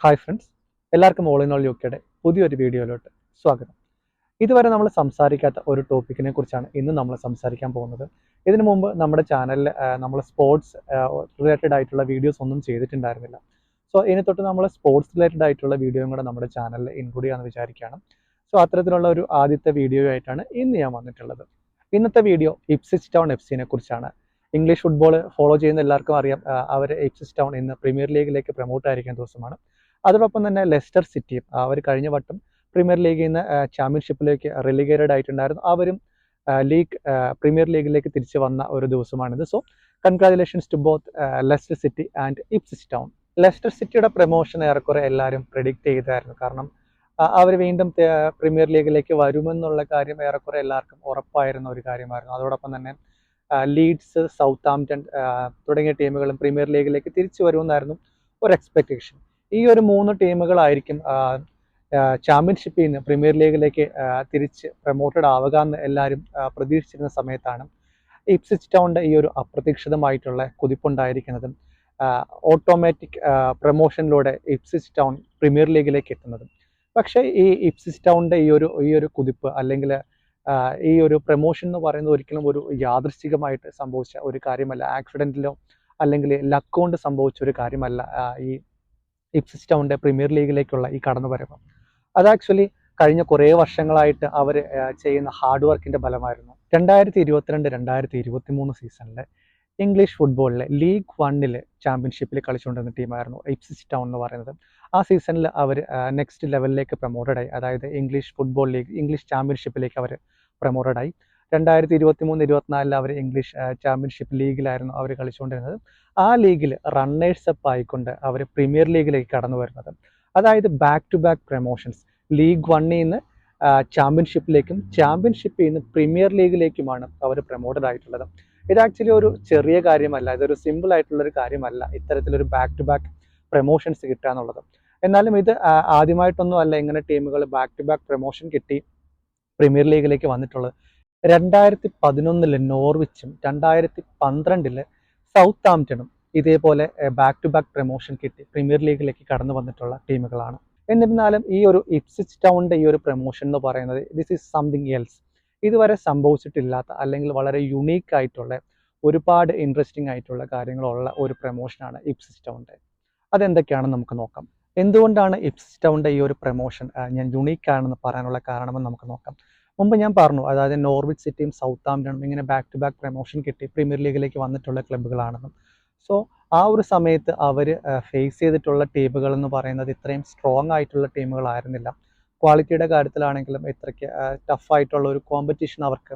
Hi friends, എല്ലാവർക്കും all in all യുകെയുടെ പുതിയൊരു വീഡിയോയിലോട്ട് സ്വാഗതം. ഇതുവരെ നമ്മൾ സംസാരിക്കാത്ത ഒരു ടോപ്പിക്കിനെ കുറിച്ചാണ് ഇന്ന് നമ്മൾ സംസാരിക്കാൻ പോകുന്നത്. ഇതിനു മുമ്പ് നമ്മുടെ ചാനലിൽ നമ്മൾ സ്പോർട്സ് റിലേറ്റഡ് ആയിട്ടുള്ള വീഡിയോസ് ഒന്നും ചെയ്തിട്ടുണ്ടായിരുന്നില്ല. സോ ഇനി തൊട്ട് നമ്മൾ സ്പോർട്സ് റിലേറ്റഡ് ആയിട്ടുള്ള വീഡിയോയും കൂടെ നമ്മുടെ ചാനലിൽ ഇൻക്ലൂഡ് ചെയ്യാമെന്ന് വിചാരിക്കുകയാണ്. സോ അത്തരത്തിലുള്ള ഒരു ആദ്യത്തെ വീഡിയോ ആയിട്ടാണ് ഇന്ന് ഞാൻ വന്നിട്ടുള്ളത്. ഇന്നത്തെ വീഡിയോ ഇപ്സ്വിച്ച് ടൗൺ എഫ്സിനെ കുറിച്ചാണ്. ഇംഗ്ലീഷ് ഫുട്ബോൾ ഫോളോ ചെയ്യുന്ന എല്ലാവർക്കും അറിയാം, അവർ ഇപ്സ്വിച്ച് ടൗൺ ഇന്ന് പ്രീമിയർ ലീഗിലേക്ക് പ്രൊമോട്ട് ആയിരിക്കുന്ന ദിവസമാണ്. അതോടൊപ്പം തന്നെ ലെസ്റ്റർ സിറ്റിയും അവർ കഴിഞ്ഞ വട്ടം പ്രീമിയർ ലീഗിൽ നിന്ന് ചാമ്പ്യൻഷിപ്പിലേക്ക് റെലിഗേറ്റഡ് ആയിട്ടുണ്ടായിരുന്നു. അവരും പ്രീമിയർ ലീഗിലേക്ക് തിരിച്ചു വന്ന ഒരു ദിവസമാണിത്. So congratulations to both Leicester City and Ipswich Town. Leicester സിറ്റിയുടെ പ്രൊമോഷൻ ഏറെക്കുറെ എല്ലാവരും പ്രെഡിക്റ്റ് ചെയ്തായിരുന്നു. കാരണം അവർ വീണ്ടും പ്രീമിയർ ലീഗിലേക്ക് വരുമെന്നുള്ള കാര്യം ഏറെക്കുറെ എല്ലാവർക്കും ഉറപ്പായിരുന്ന ഒരു കാര്യമായിരുന്നു. അതോടൊപ്പം തന്നെ ലീഡ്സ്, സൗത്താംപ്ടൺ തുടങ്ങിയ ടീമുകളും പ്രീമിയർ ലീഗിലേക്ക് തിരിച്ചു വരുമെന്നായിരുന്നു ഒരു എക്സ്പെക്റ്റേഷൻ. ഈ ഒരു 3 ടീമുകളായിരിക്കും ചാമ്പ്യൻഷിപ്പിൽ നിന്ന് പ്രീമിയർ ലീഗിലേക്ക് തിരിച്ച് പ്രൊമോട്ടഡ് ആവുക എന്ന് എല്ലാവരും പ്രതീക്ഷിച്ചിരുന്ന സമയത്താണ് ഇപ്സ്വിച്ച് ടൗണിൻ്റെ ഈ ഒരു അപ്രതീക്ഷിതമായിട്ടുള്ള കുതിപ്പുണ്ടായിരിക്കുന്നതും ഓട്ടോമാറ്റിക് പ്രൊമോഷനിലൂടെ ഇപ്സ്വിച്ച് ടൗൺ പ്രീമിയർ ലീഗിലേക്ക് എത്തുന്നതും. പക്ഷേ ഈ ഇപ്സ്വിച്ച് ടൗണിൻ്റെ ഈ ഒരു കുതിപ്പ് അല്ലെങ്കിൽ ഈ ഒരു പ്രൊമോഷൻ എന്ന് പറയുന്നത് ഒരിക്കലും ഒരു യാദൃശ്ചികമായിട്ട് സംഭവിച്ച ഒരു കാര്യമല്ല, ആക്സിഡൻറ്റിലോ അല്ലെങ്കിൽ ലക്ക് കൊണ്ട് സംഭവിച്ച ഒരു കാര്യമല്ല ഈ ഇപ്സ്വിച്ച് ടൗണിൻ്റെ പ്രീമിയർ ലീഗിലേക്കുള്ള ഈ കടന്നുവരവ്. അത് ആക്ച്വലി കഴിഞ്ഞ കുറേ വർഷങ്ങളായിട്ട് അവർ ചെയ്യുന്ന ഹാർഡ് വർക്കിൻ്റെ ഫലമായിരുന്നു. 2022-2023 സീസണിൽ ഇംഗ്ലീഷ് ഫുട്ബോളിൽ ലീഗ് 1 ചാമ്പ്യൻഷിപ്പിൽ കളിച്ചുകൊണ്ടിരുന്ന ടീമായിരുന്നു ഇപ്സ്വിച്ച് ടൗൺ എന്ന് പറയുന്നത്. ആ സീസണിൽ അവർ നെക്സ്റ്റ് ലെവലിലേക്ക് പ്രൊമോട്ടഡായി, അതായത് ഇംഗ്ലീഷ് ഫുട്ബോൾ ലീഗ്, ഇംഗ്ലീഷ് ചാമ്പ്യൻഷിപ്പിലേക്ക് അവർ പ്രൊമോട്ടഡായി. 2023-24 അവർ ഇംഗ്ലീഷ് ചാമ്പ്യൻഷിപ്പ് ലീഗിലായിരുന്നു അവർ കളിച്ചുകൊണ്ടിരുന്നത്. ആ ലീഗിൽ റണ്ണേഴ്സ് അപ്പ് ആയിക്കൊണ്ട് അവർ പ്രീമിയർ ലീഗിലേക്ക് കടന്നു വരുന്നത്. അതായത് back to back promotions, league 1 നിന്ന് ചാമ്പ്യൻഷിപ്പിലേക്കും ചാമ്പ്യൻഷിപ്പിൽ നിന്ന് പ്രീമിയർ ലീഗിലേക്കുമാണ് അവർ പ്രൊമോട്ടഡ് ആയിട്ടുള്ളത്. ഇത് ആക്ച്വലി ഒരു ചെറിയ കാര്യമല്ല, ഇതൊരു സിമ്പിൾ ആയിട്ടുള്ളൊരു കാര്യമല്ല ഇത്തരത്തിലൊരു ബാക്ക് ടു ബാക്ക് പ്രൊമോഷൻസ് കിട്ടുക എന്നുള്ളത്. എന്നാലും ഇത് ആദ്യമായിട്ടൊന്നും അല്ല ഇങ്ങനെ ടീമുകൾ ബാക്ക് ടു ബാക്ക് പ്രൊമോഷൻ കിട്ടി പ്രീമിയർ ലീഗിലേക്ക് വന്നിട്ടുള്ളത്. 2011 നോർവിച്ചും 2012 സൗത്താംപ്ടണും ഇതേപോലെ ബാക്ക് ടു ബാക്ക് പ്രൊമോഷൻ കിട്ടി പ്രീമിയർ ലീഗിലേക്ക് കടന്നു വന്നിട്ടുള്ള ടീമുകളാണ്. എന്നിരുന്നാലും ഈ ഒരു ഇപ്സ്വിച്ച് ടൗണിൻ്റെ ഈ ഒരു പ്രൊമോഷൻ എന്ന് പറയുന്നത് ദിസ് ഈസ് സംതിങ് എൽസ്. ഇതുവരെ സംഭവിച്ചിട്ടില്ലാത്ത അല്ലെങ്കിൽ വളരെ യുണീക്ക് ആയിട്ടുള്ള ഒരുപാട് ഇൻട്രസ്റ്റിംഗ് ആയിട്ടുള്ള കാര്യങ്ങളുള്ള ഒരു പ്രൊമോഷനാണ് ഇപ്സ്വിച്ച് ടൗണിൻ്റെ. അതെന്തൊക്കെയാണെന്ന് നമുക്ക് നോക്കാം. എന്തുകൊണ്ടാണ് ഇപ്സ്വിച്ച് ടൗണിൻ്റെ ഈ ഒരു പ്രൊമോഷൻ ഞാൻ യുണീക്ക് ആണെന്ന് പറയാനുള്ള കാരണമെന്ന് നമുക്ക് നോക്കാം. മുമ്പ് ഞാൻ പറഞ്ഞു, അതായത് നോർവിച്ച് സിറ്റിയും സൗത്താംപ്ടണും ഇങ്ങനെ ബാക്ക് ടു ബാക്ക് പ്രൊമോഷൻ കിട്ടി പ്രീമിയർ ലീഗിലേക്ക് വന്നിട്ടുള്ള ക്ലബ്ബുകളാണെന്നും. സോ ആ ഒരു സമയത്ത് അവർ ഫേസ് ചെയ്തിട്ടുള്ള ടീമുകൾ എന്ന് പറയുന്നത് ഇത്രയും സ്ട്രോങ് ആയിട്ടുള്ള ടീമുകളായിരുന്നില്ല. ക്വാളിറ്റിയുടെ കാര്യത്തിലാണെങ്കിലും ഇത്രയ്ക്ക് ടഫായിട്ടുള്ള ഒരു കോമ്പറ്റീഷൻ അവർക്ക്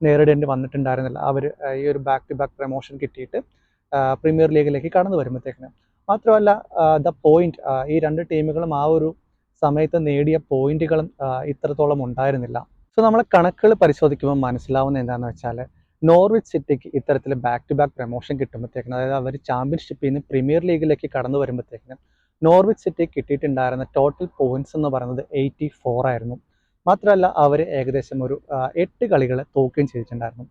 നേരിടേണ്ടി വന്നിട്ടുണ്ടായിരുന്നില്ല അവർ ഈ ഒരു ബാക്ക് ടു ബാക്ക് പ്രൊമോഷൻ കിട്ടിയിട്ട് പ്രീമിയർ ലീഗിലേക്ക് കടന്നു വരുമ്പോഴത്തേക്കിന്. മാത്രമല്ല ദ പോയിന്റ്, ഈ 2 ടീമുകളും ആ ഒരു സമയത്ത് നേടിയ പോയിന്റുകളും ഇത്രത്തോളം ഉണ്ടായിരുന്നില്ല. സോ നമ്മൾ കണക്കുകൾ പരിശോധിക്കുമ്പോൾ മനസ്സിലാവുന്ന എന്താണെന്ന് വെച്ചാൽ, നോർവിച്ച് സിറ്റിക്ക് ഇത്തരത്തിൽ ബാക്ക് ടു ബാക്ക് പ്രൊമോഷൻ കിട്ടുമ്പോഴത്തേക്കിനും, അതായത് അവർ ചാമ്പ്യൻഷിപ്പിൽ നിന്ന് പ്രീമിയർ ലീഗിലേക്ക് കടന്നു വരുമ്പോഴത്തേക്കിനും നോർവിച്ച് സിറ്റി കിട്ടിയിട്ടുണ്ടായിരുന്ന ടോട്ടൽ പോയിന്റ്സ് എന്ന് പറയുന്നത് 84 ആയിരുന്നു. മാത്രമല്ല അവർ ഏകദേശം ഒരു 8 കളികൾ തോക്കുകയും ചെയ്തിട്ടുണ്ടായിരുന്നു.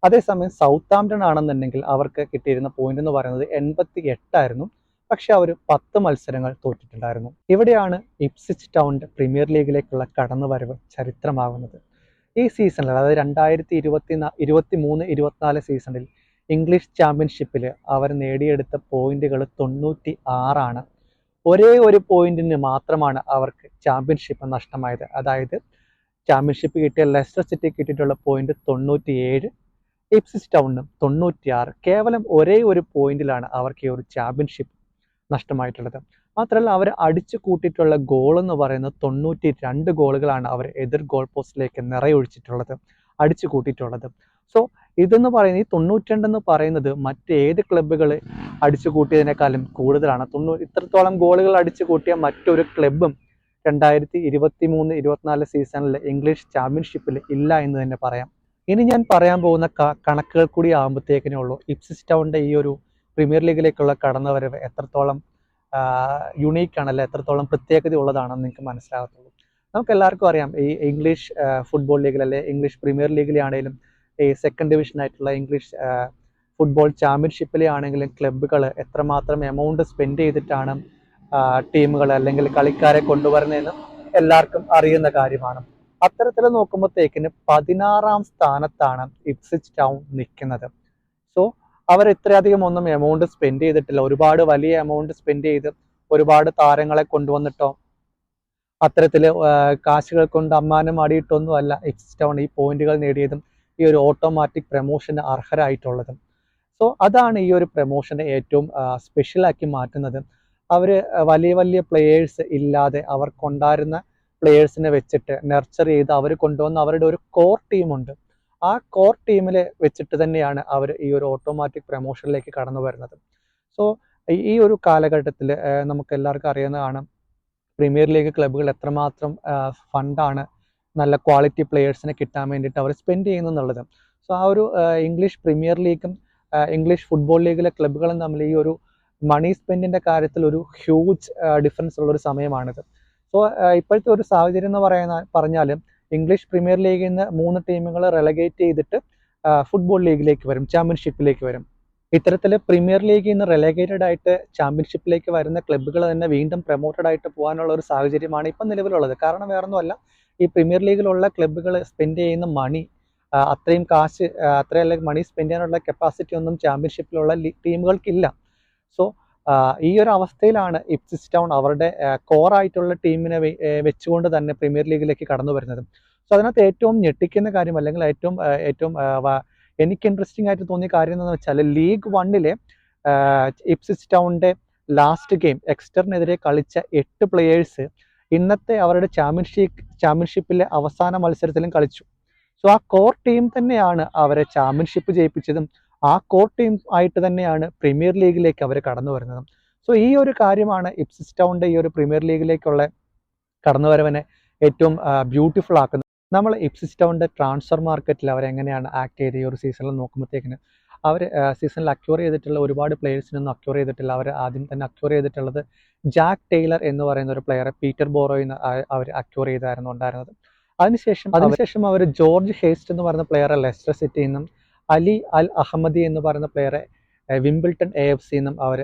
അതേസമയം സൗത്താംപ്ടൺ ആണെന്നുണ്ടെങ്കിൽ അവർക്ക് കിട്ടിയിരുന്ന പോയിന്റ് എന്ന് പറയുന്നത് 88 ആയിരുന്നു. പക്ഷെ അവർ 10 മത്സരങ്ങൾ തോറ്റിട്ടുണ്ടായിരുന്നു. ഇവിടെയാണ് ഇപ്സ്വിച്ച് ടൗണിൻ്റെ പ്രീമിയർ ലീഗിലേക്കുള്ള കടന്നുവരവ് ചരിത്രമാകുന്നത്. ഈ സീസണിൽ, അതായത് 2023-24 സീസണിൽ ഇംഗ്ലീഷ് ചാമ്പ്യൻഷിപ്പിൽ അവർ നേടിയെടുത്ത പോയിന്റുകൾ 96 ആണ്. ഒരേ ഒരു പോയിന്റിന് മാത്രമാണ് അവർക്ക് ചാമ്പ്യൻഷിപ്പ് നഷ്ടമായത്. അതായത് ചാമ്പ്യൻഷിപ്പ് കിട്ടിയ ലെസ്റ്റർ സിറ്റി കിട്ടിയിട്ടുള്ള പോയിന്റ് 97, ഇപ്സ്വിച്ച് ടൗണിനും 96. കേവലം ഒരേ ഒരു പോയിന്റിലാണ് അവർക്ക് ഈ ഒരു ചാമ്പ്യൻഷിപ്പ് നഷ്ടമായിട്ടുള്ളത്. മാത്രമല്ല അവർ അടിച്ചു കൂട്ടിയിട്ടുള്ള ഗോൾ എന്ന് പറയുന്നത് 92 ഗോളുകളാണ് അവർ എതിർ ഗോൾ പോസ്റ്റിലേക്ക് നിറയൊഴിച്ചിട്ടുള്ളത്, അടിച്ചു കൂട്ടിയിട്ടുള്ളത്. സോ ഇതെന്ന് പറയുന്നത്, ഈ 92 എന്ന് പറയുന്നത് മറ്റേത് ക്ലബ്ബുകൾ അടിച്ചു കൂട്ടിയതിനേക്കാളും കൂടുതലാണ്. ഇത്രത്തോളം ഗോളുകൾ അടിച്ചു കൂട്ടിയ മറ്റൊരു ക്ലബ്ബും 2023-24 സീസണിൽ ഇംഗ്ലീഷ് ചാമ്പ്യൻഷിപ്പിൽ ഇല്ല എന്ന് തന്നെ പറയാം. ഇനി ഞാൻ പറയാൻ പോകുന്ന കണക്കുകൾ കൂടി ആകുമ്പോഴത്തേക്കിനേ ഉള്ളൂ ഇപ്സ്വിച്ച് ടൗണിൻ്റെ ഈ ഒരു പ്രീമിയർ ലീഗിലേക്കുള്ള കടന്നുവരവ് എത്രത്തോളം യുണീക്കാണ്, അല്ലെ എത്രത്തോളം പ്രത്യേകത ഉള്ളതാണെന്ന് നിങ്ങൾക്ക് മനസ്സിലാകത്തുള്ളൂ. നമുക്ക് എല്ലാവർക്കും അറിയാം, ഈ ഇംഗ്ലീഷ് ഫുട്ബോൾ ലീഗിൽ, അല്ലെ ഇംഗ്ലീഷ് പ്രീമിയർ ലീഗിലാണെങ്കിലും ഈ സെക്കൻഡ് ഡിവിഷൻ ആയിട്ടുള്ള ഇംഗ്ലീഷ് ഫുട്ബോൾ ചാമ്പ്യൻഷിപ്പിലെ ആണെങ്കിലും ക്ലബ്ബുകൾ എത്രമാത്രം എമൗണ്ട് സ്പെൻഡ് ചെയ്തിട്ടാണ് ടീമുകൾ അല്ലെങ്കിൽ കളിക്കാരെ കൊണ്ടുവരുന്നതെന്ന് എല്ലാവർക്കും അറിയുന്ന കാര്യമാണ്. അത്തരത്തിൽ നോക്കുമ്പോഴത്തേക്കിന് 16ാം സ്ഥാനത്താണ് ഇപ്സ്വിച്ച് ടൗൺ നിൽക്കുന്നത്. സോ അവർ ഇത്രയധികം ഒന്നും എമൗണ്ട് സ്പെൻഡ് ചെയ്തിട്ടില്ല. ഒരുപാട് വലിയ എമൗണ്ട് സ്പെൻഡ് ചെയ്ത് ഒരുപാട് താരങ്ങളെ കൊണ്ടുവന്നിട്ടോ അത്തരത്തിൽ കാശുകൾ കൊണ്ട് അമ്മാനം ആടിയിട്ടൊന്നും അല്ല ഇപ്സ്വിച്ച് ടൗൺ ഈ പോയിന്റുകൾ നേടിയതും ഈ ഒരു ഓട്ടോമാറ്റിക് പ്രമോഷന് അർഹരായിട്ടുള്ളതും. സോ അതാണ് ഈ ഒരു പ്രമോഷനെ ഏറ്റവും സ്പെഷ്യലാക്കി മാറ്റുന്നത്. അവർ വലിയ വലിയ പ്ലെയേഴ്സ് ഇല്ലാതെ അവർക്കുണ്ടായിരുന്ന പ്ലെയേഴ്സിനെ വെച്ചിട്ട് നെർച്ചർ ചെയ്ത് അവർ കൊണ്ടുവന്ന അവരുടെ ഒരു കോർ ടീമുണ്ട്. ആ കോർ ടീമിൽ വെച്ചിട്ട് തന്നെയാണ് അവർ ഈ ഒരു ഓട്ടോമാറ്റിക് പ്രമോഷനിലേക്ക് കടന്നു വരുന്നത്. സോ ഈ ഒരു കാലഘട്ടത്തിൽ നമുക്ക് എല്ലാവർക്കും അറിയുന്നതാണ് പ്രീമിയർ ലീഗ് ക്ലബ്ബുകൾ എത്രമാത്രം ഫണ്ടാണ് നല്ല ക്വാളിറ്റി പ്ലെയേഴ്സിനെ കിട്ടാൻ വേണ്ടിയിട്ട് അവർ സ്പെൻഡ് ചെയ്യുന്നുള്ളത്. സോ ആ ഒരു ഇംഗ്ലീഷ് പ്രീമിയർ ലീഗും ഇംഗ്ലീഷ് ഫുട്ബോൾ ലീഗിലെ ക്ലബ്ബുകളും തമ്മിൽ ഈ ഒരു മണി സ്പെൻഡിൻ്റെ കാര്യത്തിൽ ഒരു ഹ്യൂജ് ഡിഫറൻസ് ഉള്ളൊരു സമയമാണിത്. സോ ഇപ്പോഴത്തെ ഒരു സാഹചര്യം എന്ന് പറഞ്ഞാൽ ഇംഗ്ലീഷ് പ്രീമിയർ ലീഗിൽ നിന്ന് 3 ടീമുകൾ റെലഗേറ്റ് ചെയ്തിട്ട് ഫുട്ബോൾ ലീഗിലേക്ക് വരും, ചാമ്പ്യൻഷിപ്പിലേക്ക് വരും. ഇത്തരത്തിൽ പ്രീമിയർ ലീഗിൽ നിന്ന് റെലഗേറ്റഡ് ആയിട്ട് ചാമ്പ്യൻഷിപ്പിലേക്ക് വരുന്ന ക്ലബ്ബുകൾ തന്നെ വീണ്ടും പ്രൊമോട്ടഡ് ആയിട്ട് പോകാനുള്ള ഒരു സാഹചര്യമാണ് ഇപ്പം നിലവിലുള്ളത്. കാരണം വേറൊന്നുമല്ല, ഈ പ്രീമിയർ ലീഗിലുള്ള ക്ലബ്ബുകൾ സ്പെൻഡ് ചെയ്യുന്ന മണി അത്രയും കാശ് അത്രയല്ല മണി സ്പെൻഡ് ചെയ്യാനുള്ള കപ്പാസിറ്റി ഒന്നും ചാമ്പ്യൻഷിപ്പിലുള്ള ടീമുകൾക്കില്ല. സോ ഈ ഒരു അവസ്ഥയിലാണ് ഇപ്സ്വിച്ച് ടൗൺ അവരുടെ കോറായിട്ടുള്ള ടീമിനെ വെച്ചുകൊണ്ട് തന്നെ പ്രീമിയർ ലീഗിലേക്ക് കടന്നു വരുന്നത്. സോ അതിനകത്ത് ഏറ്റവും ഞെട്ടിക്കുന്ന കാര്യം അല്ലെങ്കിൽ ഏറ്റവും എനിക്ക് ഇൻട്രസ്റ്റിംഗ് ആയിട്ട് തോന്നിയ കാര്യം എന്ന് വെച്ചാൽ ലീഗ് 1 ഇപ്സ്വിച്ച് ടൗണിന്റെ ലാസ്റ്റ് ഗെയിം എക്സ്റ്ററിനെതിരെ കളിച്ച 8 പ്ലെയേഴ്സ് ഇന്നത്തെ അവരുടെ ചാമ്പ്യൻഷിപ്പിലെ അവസാന മത്സരത്തിലും കളിച്ചു. സോ ആ കോർ ടീം തന്നെയാണ് അവരെ ചാമ്പ്യൻഷിപ്പ് ജയിപ്പിച്ചതും ആ കോർ ടീം ആയിട്ട് തന്നെയാണ് പ്രീമിയർ ലീഗിലേക്ക് അവർ കടന്നു വരുന്നത്. സോ ഈ ഒരു കാര്യമാണ് ഇപ്സ്വിച്ച് ടൗണിന്റെ ഈ ഒരു പ്രീമിയർ ലീഗിലേക്കുള്ള കടന്നുവരവിനെ ഏറ്റവും ബ്യൂട്ടിഫുൾ ആക്കുന്നത്. നമ്മൾ ഇപ്സ്വിച്ച് ടൗണിന്റെ ട്രാൻസ്ഫർ മാർക്കറ്റിൽ അവരെങ്ങനെയാണ് ആക്ട് ചെയ്ത് ഈ ഒരു സീസണിൽ നോക്കുമ്പോഴത്തേക്കിന് അവർ സീസണിൽ അക്വയർ ചെയ്തിട്ടുള്ള ഒരുപാട് പ്ലെയേഴ്സിനൊന്നും അക്വയർ ചെയ്തിട്ടില്ല. അവർ ആദ്യം തന്നെ അക്വയർ ചെയ്തിട്ടുള്ളത് ജാക്ക് ടൈലർ എന്ന് പറയുന്ന ഒരു പ്ലെയറെ പീറ്റർ ബോറോയിൽ നിന്ന് അവർ അക്വയർ ചെയ്തായിരുന്നു ഉണ്ടായിരുന്നത്. അതിനുശേഷം അവർ ജോർജ് ഹേസ്റ്റ് എന്ന് പറയുന്ന പ്ലെയറെ ലെസ്റ്റർ സിറ്റിയിൽ നിന്നും അലി അൽ അഹമ്മദി എന്ന് പറയുന്ന പ്ലെയറെ വിംബിൾട്ടൺ AFC നിന്നും അവർ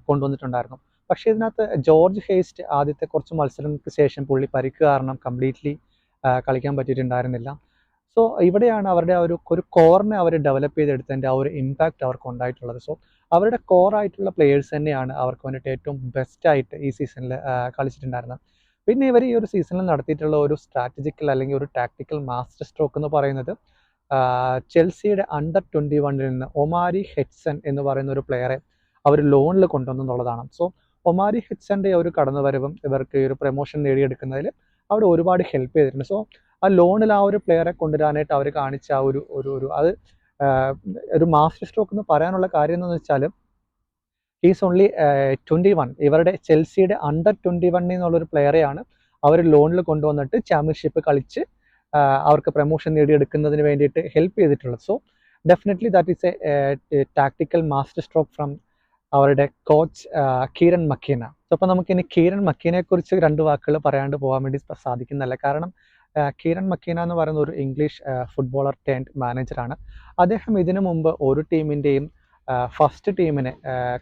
കൊണ്ടുവന്നിട്ടുണ്ടായിരുന്നു. പക്ഷേ ഇതിനകത്ത് ജോർജ് ഹേസ്റ്റ് ആദ്യത്തെ കുറച്ച് മത്സരങ്ങൾക്ക് ശേഷം പുള്ളി പരിക്ക് കാരണം കംപ്ലീറ്റ്ലി കളിക്കാൻ പറ്റിയിട്ടുണ്ടായിരുന്നില്ല. സോ ഇവിടെയാണ് അവരുടെ ഒരു കോറിനെ അവർ ഡെവലപ്പ് ചെയ്തെടുത്തതിൻ്റെ ആ ഒരു ഇമ്പാക്റ്റ് അവർക്ക് ഉണ്ടായിട്ടുള്ളത്. സോ അവരുടെ കോറായിട്ടുള്ള പ്ലെയേഴ്സ് തന്നെയാണ് അവർക്ക് വേണ്ടിയിട്ട് ഏറ്റവും ബെസ്റ്റായിട്ട് ഈ സീസണിൽ കളിച്ചിട്ടുണ്ടായിരുന്നത്. പിന്നെ ഇവർ ഈ ഒരു സീസണിൽ നടത്തിയിട്ടുള്ള ഒരു സ്ട്രാറ്റജിക്കൽ അല്ലെങ്കിൽ ഒരു ടാക്ടിക്കൽ മാസ്റ്റർ സ്ട്രോക്ക് എന്ന് പറയുന്നത് ചെൽസിയുടെ അണ്ടർ 21 നിന്ന് ഒമാരി ഹെഡ്സൺ എന്ന് പറയുന്ന ഒരു പ്ലെയറെ അവർ ലോണിൽ കൊണ്ടുവന്നെന്നുള്ളതാണ്. സോ ഒമാരി ഹെഡ്സന്റെ ഒരു കടന്നുവരവും ഇവർക്ക് ഈ ഒരു പ്രൊമോഷൻ നേടിയെടുക്കുന്നതിൽ അവിടെ ഒരുപാട് ഹെൽപ്പ് ചെയ്തിട്ടുണ്ട്. സോ ആ ലോണിൽ ആ ഒരു പ്ലെയറെ കൊണ്ടുവരാനായിട്ട് അവർ കാണിച്ച ആ ഒരു മാസ്റ്റർ സ്ട്രോക്ക് എന്ന് പറയാനുള്ള കാര്യം എന്ന് വെച്ചാൽ ഹീസ് ഓൺലി 21. ഇവരുടെ ചെൽസിയുടെ അണ്ടർ 21 എന്നുള്ളൊരു പ്ലെയറെയാണ് അവർ ലോണിൽ കൊണ്ടുവന്നിട്ട് ചാമ്പ്യൻഷിപ്പ് കളിച്ച് അവർക്ക് പ്രൊമോഷൻ നേടിയെടുക്കുന്നതിന് വേണ്ടിയിട്ട് ഹെൽപ്പ് ചെയ്തിട്ടുള്ളത്. So definitely that is A tactical master stroke from അവരുടെ കോച്ച് കീരൻ മക്കീന. സോ അപ്പോൾ നമുക്കിനി കീരൻ മക്കീനയെ കുറിച്ച് 2 വാക്കുകൾ പറയാണ്ട് പോകാൻ വേണ്ടി സാധിക്കുന്നില്ല. കാരണം കീരൻ മക്കീന എന്ന് പറയുന്ന ഒരു ഇംഗ്ലീഷ് ഫുട്ബോളർ ടേൺഡ് മാനേജറാണ്. അദ്ദേഹം ഇതിനു മുമ്പ് ഒരു ടീമിൻ്റെയും ഫസ്റ്റ് ടീമിനെ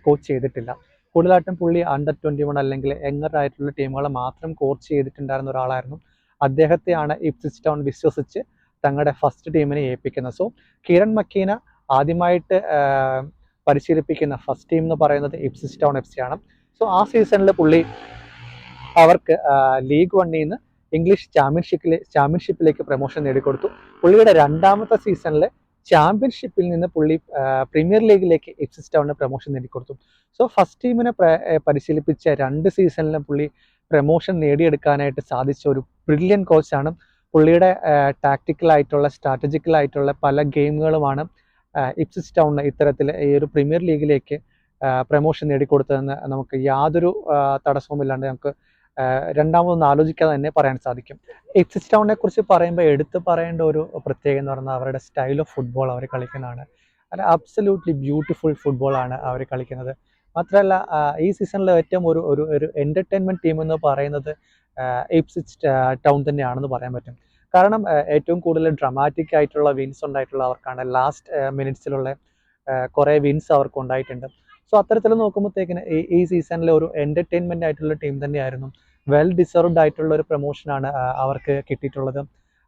കോച്ച് ചെയ്തിട്ടില്ല. കൂടുതലായിട്ടും പുള്ളി അണ്ടർ 21 അല്ലെങ്കിൽ യങ്ങർ ആയിട്ടുള്ള ടീമുകളെ മാത്രം കോച്ച് ചെയ്തിട്ടുണ്ടായിരുന്ന ഒരാളായിരുന്നു. അദ്ദേഹത്തെയാണ് ഇപ്സ്വിച്ച് ടൗൺ വിശ്വസിച്ച് തങ്ങളുടെ ഫസ്റ്റ് ടീമിനെ ഏൽപ്പിക്കുന്നത്. സോ കീരൻ മക്കീന ആദ്യമായിട്ട് പരിശീലിപ്പിക്കുന്ന ഫസ്റ്റ് ടീം എന്ന് പറയുന്നത് ഇപ്സ്വിച്ച് ടൗൺ FC ആണ്. സോ ആ സീസണിൽ പുള്ളി അവർക്ക് ലീഗ് 1 നിന്ന് ഇംഗ്ലീഷ് ചാമ്പ്യൻഷിപ്പിലേക്ക് പ്രൊമോഷൻ നേടിക്കൊടുത്തു. പുള്ളിയുടെ 2ാമത്തെ സീസണിൽ ചാമ്പ്യൻഷിപ്പിൽ നിന്ന് പുള്ളി പ്രീമിയർ ലീഗിലേക്ക് ഇപ്സ്വിച്ച് ടൗണിന് പ്രൊമോഷൻ നേടിക്കൊടുത്തു. സോ ഫസ്റ്റ് ടീമിനെ പരിശീലിപ്പിച്ച 2 സീസണിലും പുള്ളി പ്രൊമോഷൻ നേടിയെടുക്കാനായിട്ട് സാധിച്ച ഒരു ബ്രില്യൻ കോച്ചാണ്. പുള്ളിയുടെ ടാക്ടിക്കലായിട്ടുള്ള സ്ട്രാറ്റജിക്കലായിട്ടുള്ള പല ഗെയിമുകളുമാണ് ഇപ്സ്വിച്ച് ടൗണിന് ഇത്തരത്തിൽ ഈ ഒരു പ്രീമിയർ ലീഗിലേക്ക് പ്രൊമോഷൻ നേടിക്കൊടുത്തതെന്ന് നമുക്ക് യാതൊരു തടസ്സവുമില്ലാണ്ട് നമുക്ക് രണ്ടാമതൊന്നും ആലോചിക്കാതെ തന്നെ പറയാൻ സാധിക്കും. ഇപ്സ്വിച്ച് ടൗണിനെ കുറിച്ച് പറയുമ്പോൾ എടുത്തു പറയേണ്ട ഒരു പ്രത്യേകത എന്ന് പറഞ്ഞാൽ അവരുടെ സ്റ്റൈൽ ഓഫ് ഫുട്ബോൾ അവർ കളിക്കുന്നതാണ്. അല്ല, അബ്സല്യൂട്ട്ലി ബ്യൂട്ടിഫുൾ ഫുട്ബോളാണ് അവർ കളിക്കുന്നത്. മാത്രമല്ല ഈ സീസണിൽ ഏറ്റവും ഒരു എൻ്റർടൈൻമെൻറ്റ് ടീം എന്ന് പറയുന്നത് ഇപ്സ്വിച്ച് ടൗൺ തന്നെയാണെന്ന് പറയാൻ പറ്റും. കാരണം ഏറ്റവും കൂടുതൽ ഡ്രമാറ്റിക് ആയിട്ടുള്ള വിൻസ് ഉണ്ടായിട്ടുള്ള അവർക്കാണ്. ലാസ്റ്റ് മിനിറ്റ്സിലുള്ള കുറേ വിൻസ് അവർക്ക് ഉണ്ടായിട്ടുണ്ട്. സോ അത്തരത്തിൽ നോക്കുമ്പോഴത്തേക്കിന് ഈ സീസണിലെ ഒരു എൻ്റർടൈൻമെൻ്റ് ആയിട്ടുള്ള ടീം തന്നെയായിരുന്നു. വെൽ ഡിസർവ്ഡ് ആയിട്ടുള്ള ഒരു പ്രൊമോഷനാണ് അവർക്ക് കിട്ടിയിട്ടുള്ളത്.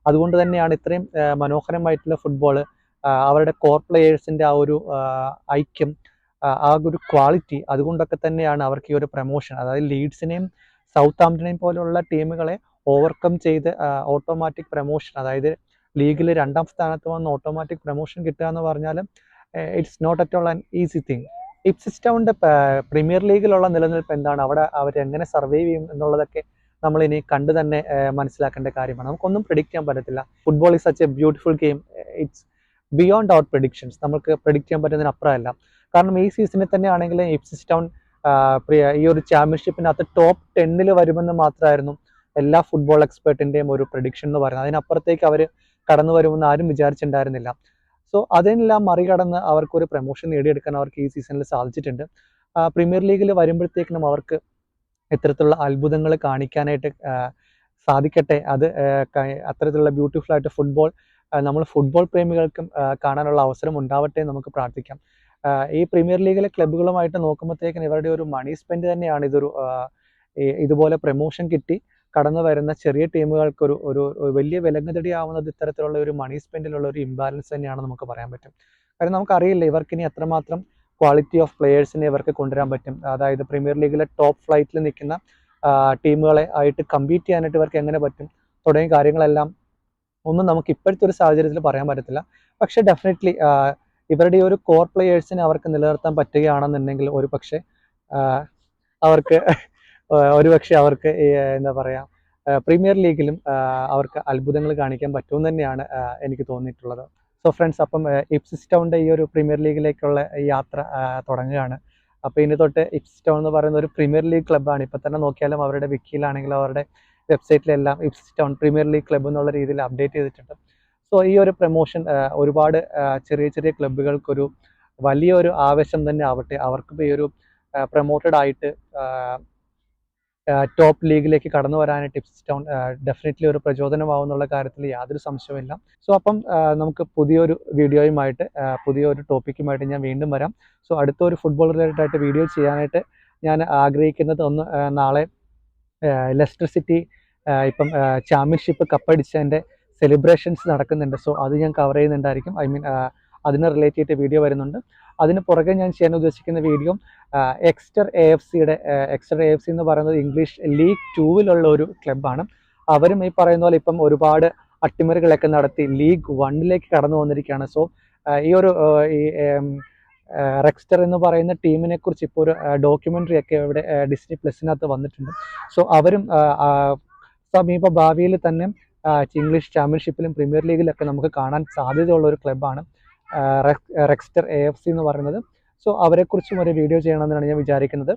അതുകൊണ്ട് തന്നെയാണ് ഇത്രയും മനോഹരമായിട്ടുള്ള ഫുട്ബോൾ, അവരുടെ കോർ പ്ലെയേഴ്സിൻ്റെ ആ ഒരു ഐക്യം, ആ ഒരു ക്വാളിറ്റി, അതുകൊണ്ടൊക്കെ തന്നെയാണ് അവർക്ക് ഈ ഒരു പ്രൊമോഷൻ, അതായത് ലീഡ്സിനെയും സൗത്ത് ആംപ്ടനെയും പോലുള്ള ടീമുകളെ ഓവർകം ചെയ്ത് ഓട്ടോമാറ്റിക് പ്രൊമോഷൻ, അതായത് ലീഗിൽ 2ാം സ്ഥാനത്ത് വന്ന് ഓട്ടോമാറ്റിക് പ്രൊമോഷൻ കിട്ടുക എന്ന് പറഞ്ഞാൽ it's not at all an easy thing. Ipswich ടൗണിൻ്റെ പ്രീമിയർ ലീഗിലുള്ള നിലനിൽപ്പ് എന്താണ്, അവിടെ അവരെങ്ങനെ സർവൈവ് ചെയ്യും എന്നുള്ളതൊക്കെ നമ്മൾ ഇനി കണ്ടു തന്നെ മനസ്സിലാക്കേണ്ട കാര്യമാണ്. നമുക്കൊന്നും പ്രിഡിക്റ്റ് ചെയ്യാൻ പറ്റത്തില്ല. Football is such a beautiful game. It's beyond our predictions. നമുക്ക് പ്രിഡിക്റ്റ് ചെയ്യാൻ പറ്റുന്നതിനപ്പുറമല്ല. കാരണം ഈ സീസണിൽ തന്നെ ആണെങ്കിൽ ഇപ്സ്വിച്ച് ടൗൺ ഈ ഒരു ചാമ്പ്യൻഷിപ്പിനകത്ത് ടോപ്പ് 10 വരുമെന്ന് മാത്രമായിരുന്നു എല്ലാ ഫുട്ബോൾ എക്സ്പേർട്ടിൻ്റെയും ഒരു പ്രഡിക്ഷൻ എന്ന് പറയുന്നത്. അതിനപ്പുറത്തേക്ക് അവർ കടന്നു വരുമെന്ന് ആരും വിചാരിച്ചിട്ടുണ്ടായിരുന്നില്ല. സോ അതിനെല്ലാം മറികടന്ന് അവർക്കൊരു പ്രൊമോഷൻ നേടിയെടുക്കാൻ അവർക്ക് ഈ സീസണിൽ സാധിച്ചിട്ടുണ്ട്. പ്രീമിയർ ലീഗിൽ വരുമ്പോഴത്തേക്കിനും അവർക്ക് ഇത്തരത്തിലുള്ള അത്ഭുതങ്ങൾ കാണിക്കാനായിട്ട് സാധിക്കട്ടെ. അത് അത്തരത്തിലുള്ള ബ്യൂട്ടിഫുൾ ആയിട്ട് ഫുട്ബോൾ നമ്മൾ ഫുട്ബോൾ പ്രേമികൾക്കും കാണാനുള്ള അവസരം ഉണ്ടാവട്ടെ എന്ന് നമുക്ക് പ്രാർത്ഥിക്കാം. ഈ പ്രീമിയർ ലീഗിലെ ക്ലബ്ബുകളുമായിട്ട് നോക്കുമ്പോഴത്തേക്കിന് ഇവരുടെ ഒരു മണി സ്പെൻഡ് തന്നെയാണ് ഇതുപോലെ പ്രൊമോഷൻ കിട്ടി കടന്നു വരുന്ന ചെറിയ ടീമുകൾക്ക് ഒരു വലിയ വിലങ്ങുതടിയാവുന്നത് ഇത്തരത്തിലുള്ള ഒരു മണി സ്പെൻഡിലുള്ള ഒരു ഇംബാലൻസ് തന്നെയാണ് നമുക്ക് പറയാൻ പറ്റും. കാരണം നമുക്കറിയില്ല ഇവർക്കിനി എത്രമാത്രം ക്വാളിറ്റി ഓഫ് പ്ലെയേഴ്സിനെ ഇവർക്ക് കൊണ്ടുവരാൻ പറ്റും. അതായത് പ്രീമിയർ ലീഗിലെ ടോപ്പ് ഫ്ലൈറ്റിൽ നിൽക്കുന്ന ടീമുകളെ ആയിട്ട് കമ്പീറ്റ് ചെയ്യാനായിട്ട് ഇവർക്ക് എങ്ങനെ പറ്റും തുടങ്ങിയ കാര്യങ്ങളെല്ലാം ഒന്നും നമുക്ക് ഇപ്പോഴത്തെ ഒരു സാഹചര്യത്തിൽ പറയാൻ പറ്റത്തില്ല. പക്ഷെ ഡെഫിനറ്റ്ലി ഇവരുടെ ഒരു കോർ പ്ലെയേഴ്സിനെ അവർക്ക് നിലനിർത്താൻ പറ്റുകയാണെന്നുണ്ടെങ്കിൽ അവർക്ക് എന്താ പറയുക, പ്രീമിയർ ലീഗിലും അവർക്ക് അത്ഭുതങ്ങൾ കാണിക്കാൻ പറ്റുമെന്ന് തന്നെയാണ് എനിക്ക് തോന്നിയിട്ടുള്ളത്. സോ ഫ്രണ്ട്സ്, അപ്പം ഇപ്സ്വിച്ച് ടൗണിൻ്റെ ഈ ഒരു പ്രീമിയർ ലീഗിലേക്കുള്ള യാത്ര തുടങ്ങുകയാണ്. അപ്പോൾ ഇനി തൊട്ട് ഇപ്സ്വിച്ച് ടൗൺ എന്ന് പറയുന്ന ഒരു പ്രീമിയർ ലീഗ് ക്ലബ്ബാണ്. ഇപ്പോൾ തന്നെ നോക്കിയാലും അവരുടെ വിക്കിയിലാണെങ്കിലും അവരുടെ വെബ്സൈറ്റിലെല്ലാം Ipswich Town premier league club എന്നുള്ള രീതിയിൽ അപ്ഡേറ്റ് ചെയ്തിട്ടുണ്ട്. സോ ഈ ഒരു പ്രൊമോഷൻ ഒരുപാട് ചെറിയ ചെറിയ ക്ലബ്ബുകൾക്കൊരു വലിയൊരു ആവേശം തന്നെ ആവട്ടെ. അവർക്കിപ്പോൾ ഈ ഒരു പ്രൊമോട്ടഡ് ആയിട്ട് ടോപ്പ് ലീഗിലേക്ക് കടന്നു വരാനായിട്ട് ഇപ്സ്വിച്ച് ടൗൺ ഡെഫിനറ്റ്ലി ഒരു പ്രചോദനമാവുന്നുള്ള കാര്യത്തിൽ യാതൊരു സംശയമില്ല. സോ അപ്പം നമുക്ക് പുതിയൊരു വീഡിയോയുമായിട്ട് പുതിയൊരു ടോപ്പിക്കുമായിട്ട് ഞാൻ വീണ്ടും വരാം. സോ അടുത്തൊരു ഫുട്ബോൾ റിലേറ്റഡ് ആയിട്ട് വീഡിയോ ചെയ്യാനായിട്ട് ഞാൻ ആഗ്രഹിക്കുന്നത് നാളെ ലെസ്റ്റർ സിറ്റി ഇപ്പം ചാമ്പ്യൻഷിപ്പ് കപ്പടിച്ചതിൻ്റെ സെലിബ്രേഷൻസ് നടക്കുന്നുണ്ട്. സോ അത് ഞാൻ കവർ ചെയ്യുന്നുണ്ടായിരിക്കും. അതിനെ റിലേറ്റ് ചെയ്തിട്ട് വീഡിയോ വരുന്നുണ്ട്. അതിന് പുറകെ ഞാൻ ചെയ്യാൻ ഉദ്ദേശിക്കുന്ന വീഡിയോ എക്സ്റ്റർ AFC എന്ന് പറയുന്നത് ഇംഗ്ലീഷ് ലീഗ് 2 ഒരു ക്ലബ്ബാണ്. അവരും ഈ പറയുന്ന പോലെ ഇപ്പം ഒരുപാട് അട്ടിമറികളൊക്കെ നടത്തി ലീഗ് 1 കടന്നു വന്നിരിക്കുകയാണ്. സോ ഈ റെക്സ്റ്റർ എന്ന് പറയുന്ന ടീമിനെ കുറിച്ച് ഇപ്പോൾ ഒരു ഡോക്യുമെൻ്ററി ഒക്കെ ഇവിടെ ഡിസ്നി പ്ലസിനകത്ത് വന്നിട്ടുണ്ട്. സോ അവരും സമീപ ഭാവിയിൽ തന്നെ ഇംഗ്ലീഷ് ചാമ്പ്യൻഷിപ്പിലും പ്രീമിയർ ലീഗിലൊക്കെ നമുക്ക് കാണാൻ സാധ്യതയുള്ള ഒരു ക്ലബ്ബാണ് റെക്സ്റ്റർ AFC എന്ന് പറയുന്നത്. സോ അവരെക്കുറിച്ചും ഒരു വീഡിയോ ചെയ്യണമെന്നാണ് ഞാൻ വിചാരിക്കുന്നത്.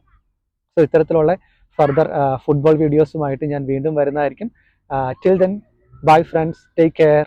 സോ ഇത്തരത്തിലുള്ള ഫർദർ ഫുട്ബോൾ വീഡിയോസുമായിട്ട് ഞാൻ വീണ്ടും വരുന്നതായിരിക്കും. Till then, bye friends, take care.